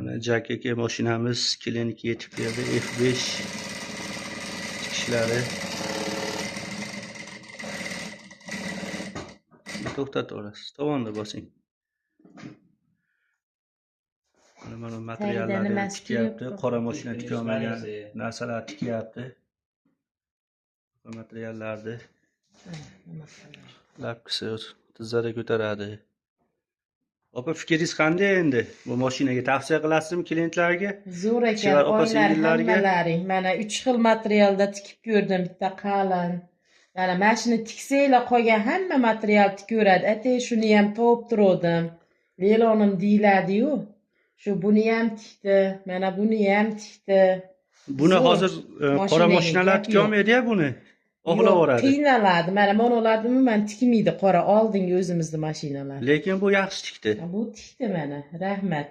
Mana Jack aka mashinamiz klinika yetib keldi. F5 chiqishlari. To'xtataverasiz. Tovonda bosing. Mana materiallarni tikyapti. Qora mashina tikolmagan narsalar tikyapti. Materiallarni lapkisi tizzada ko'taradi. Opa, fikringiz qanday endi? Bu mashinaga tavsiya qilasizmi klientlarga? Zo'r ekan, oylar hammalaring. Mana 3 xil materialda tikib ko'rdim, bitta qalin. Mana mashina tiksanglar qolgan hamma material tikaveradi. Atay shuni ham topib turdim. Lelonim deyiladi-yu. Shu buni ham tikdi, mana buni ham tikdi. Buni hozir qora mashinalar tikolmaydi-ya buni. Og'lavoradi. Qiynaladi. Mana monolarni umuman tikmaydi qora oldingi o'zimizni mashinalar. Lekin bu yaxshi tikdi. Bu tikdi mana. Rahmat.